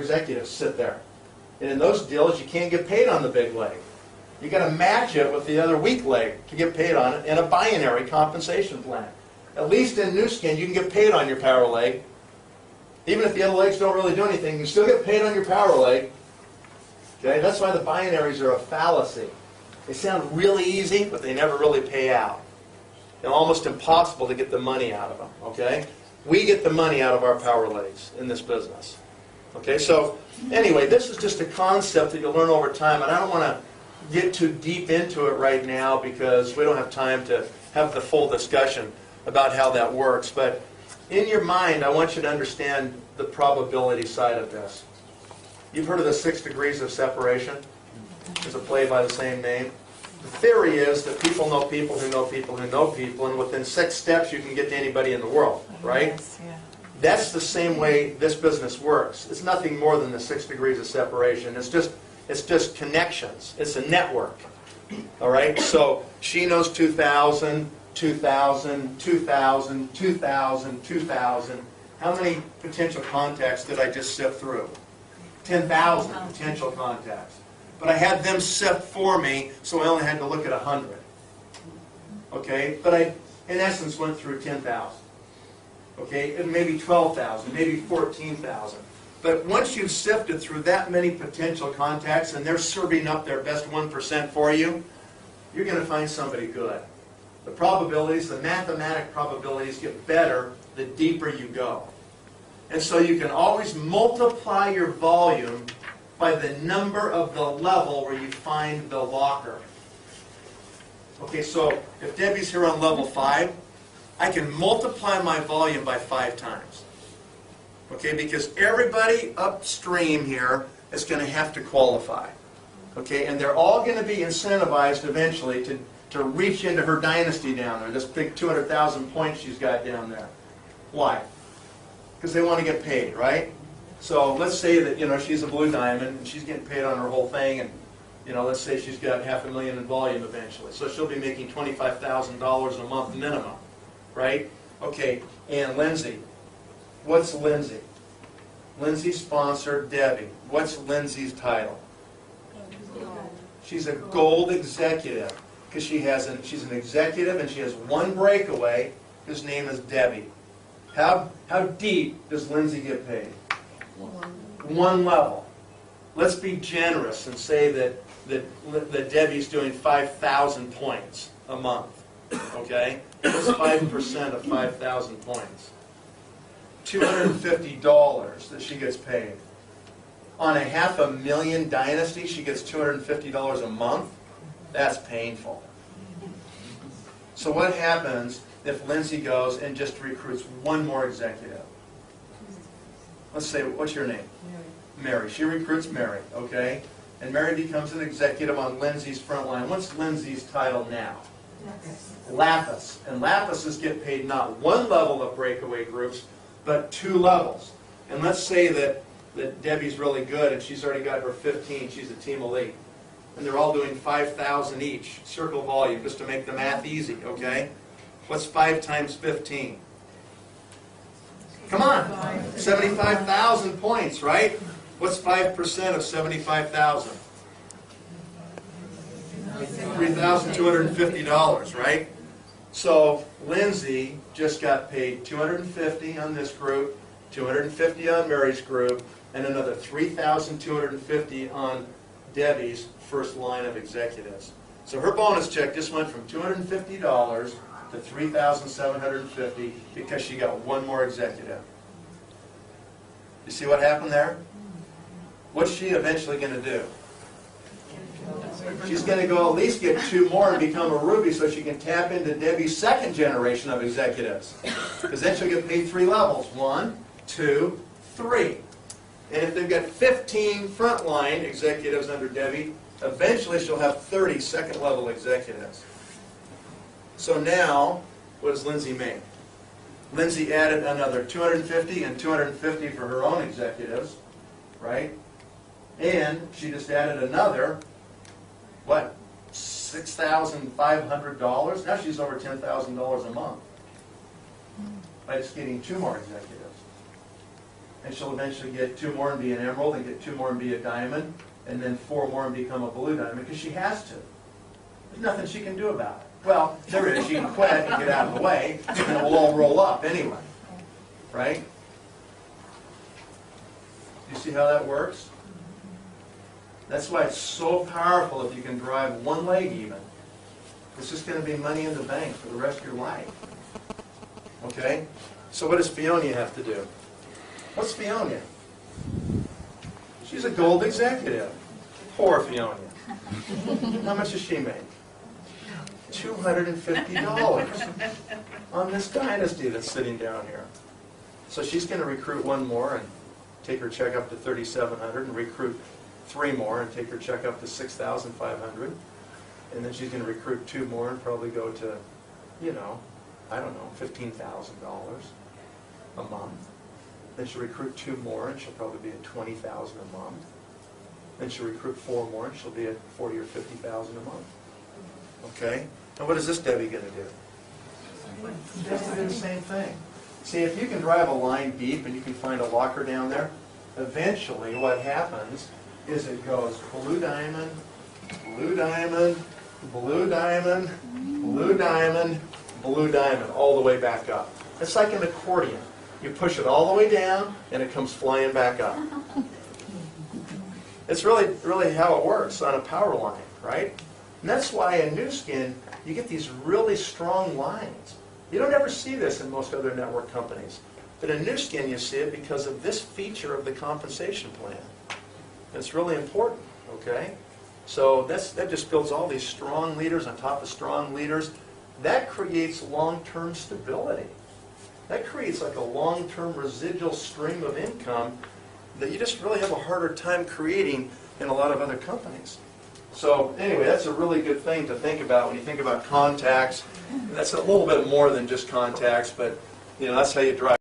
executives sit there. And in those deals, you can't get paid on the big leg. You got to match it with the other weak leg to get paid on it in a binary compensation plan. At least in Nu Skin, you can get paid on your power leg. Even if the other legs don't really do anything, you can still get paid on your power leg. Okay, that's why the binaries are a fallacy. They sound really easy, but they never really pay out. They're almost impossible to get the money out of them. Okay, we get the money out of our power legs in this business. Okay, so anyway, this is just a concept that you'll learn over time, and I don't want to get too deep into it right now because we don't have time to have the full discussion about how that works. But in your mind, I want you to understand the probability side of this. You've heard of the 6 degrees of separation? There's a play by the same name. The theory is that people know people who know people who know people, and within 6 steps you can get to anybody in the world, right? Yes, yeah. That's the same way this business works. It's nothing more than the 6 degrees of separation. It's just connections. It's a network. All right? So she knows 2,000, 2,000, 2,000, 2,000, 2,000. How many potential contacts did I just sift through? 10,000 potential contacts. But I had them sift for me, so I only had to look at 100. Okay? But I, in essence, went through 10,000. Okay? And maybe 12,000, maybe 14,000. But once you've sifted through that many potential contacts and they're serving up their best 1% for you, you're going to find somebody good. The probabilities, the mathematic probabilities get better the deeper you go. And so you can always multiply your volume by the number of the level where you find the locker. Okay, so if Debbie's here on level 5, I can multiply my volume by 5 times. Okay, because everybody upstream here is going to have to qualify. Okay, and they're all going to be incentivized eventually to reach into her dynasty down there, this big 200,000 points she's got down there. Why? Because they want to get paid, right? So let's say that, you know, she's a blue diamond and she's getting paid on her whole thing, and, you know, let's say she's got $500,000 in volume eventually. So she'll be making $25,000 a month minimum, right? Okay, and Lindsay. What's Lindsay? Lindsay sponsored Debbie. What's Lindsay's title? She's a gold executive because she's an executive and she has one breakaway whose name is Debbie. How deep does Lindsay get paid? One level. Let's be generous and say that Debbie's doing 5,000 points a month. Okay? That's 5% of 5,000 points. $250 that she gets paid. On a $500,000 dynasty, she gets $250 a month. That's painful. So what happens if Lindsay goes and just recruits one more executive? Let's say, what's your name? Mary. She recruits Mary, okay? And Mary becomes an executive on Lindsay's front line. What's Lindsay's title now? Lapis. And Lapises get paid not one level of breakaway groups, but 2 levels. And let's say that Debbie's really good and she's already got her 15, she's a team elite. And they're all doing 5,000 each, circle volume, just to make the math easy, okay? What's 5 times 15? Come on, 75,000 points, right? What's 5% of 75,000? $3,250, right? So Lindsay just got paid $250 on this group, $250 on Mary's group, and another $3,250 on Debbie's first line of executives. So her bonus check just went from $250 to $3,750 because she got one more executive. You see what happened there? What's she eventually going to do? She's going to go at least get 2 more and become a Ruby so she can tap into Debbie's second generation of executives. Because then she'll get paid 3 levels. 1, 2, 3. And if they've got 15 frontline executives under Debbie, eventually she'll have 30 second level executives. So now, what does Lindsay make? Lindsay added another 250 and 250 for her own executives, right? And she just added another, what, $6,500? Now she's over $10,000 a month by just getting 2 more executives. and she'll eventually get 2 more and be an emerald, and get 2 more and be a diamond, and then 4 more and become a blue diamond, because she has to. There's nothing she can do about it. Well, there is. She can quit and get out of the way, and it will all roll up anyway. Right? You see how that works? That's why it's so powerful if you can drive one leg even. It's just going to be money in the bank for the rest of your life. Okay? So what does Fionia have to do? What's Fionia? She's a gold executive. Poor Fionia. How much does she make? $250 on this dynasty that's sitting down here. So she's going to recruit 1 more and take her check up to $3,700, and recruit 3 more and take her check up to $6,500. And then she's going to recruit 2 more and probably go to, you know, I don't know, $15,000 a month. Then she'll recruit 2 more and she'll probably be at $20,000 a month. Then she'll recruit 4 more and she'll be at $40,000 or $50,000 a month. Okay? And what is this Debbie going to do? She has to do the same thing. See, if you can drive a line deep and you can find a locker down there, eventually what happens is it goes blue diamond, blue diamond, blue diamond, blue diamond, blue diamond, all the way back up. It's like an accordion. You push it all the way down and it comes flying back up. It's really how it works on a power line, right? And that's why in Nu Skin, you get these really strong lines. You don't ever see this in most other network companies. But in Nu Skin, you see it because of this feature of the compensation plan. And it's really important, okay? So that just builds all these strong leaders on top of strong leaders. That creates long-term stability. That creates like a long-term residual stream of income that you just really have a harder time creating in a lot of other companies. So anyway, that's a really good thing to think about when you think about contacts. That's a little bit more than just contacts, but you know, that's how you drive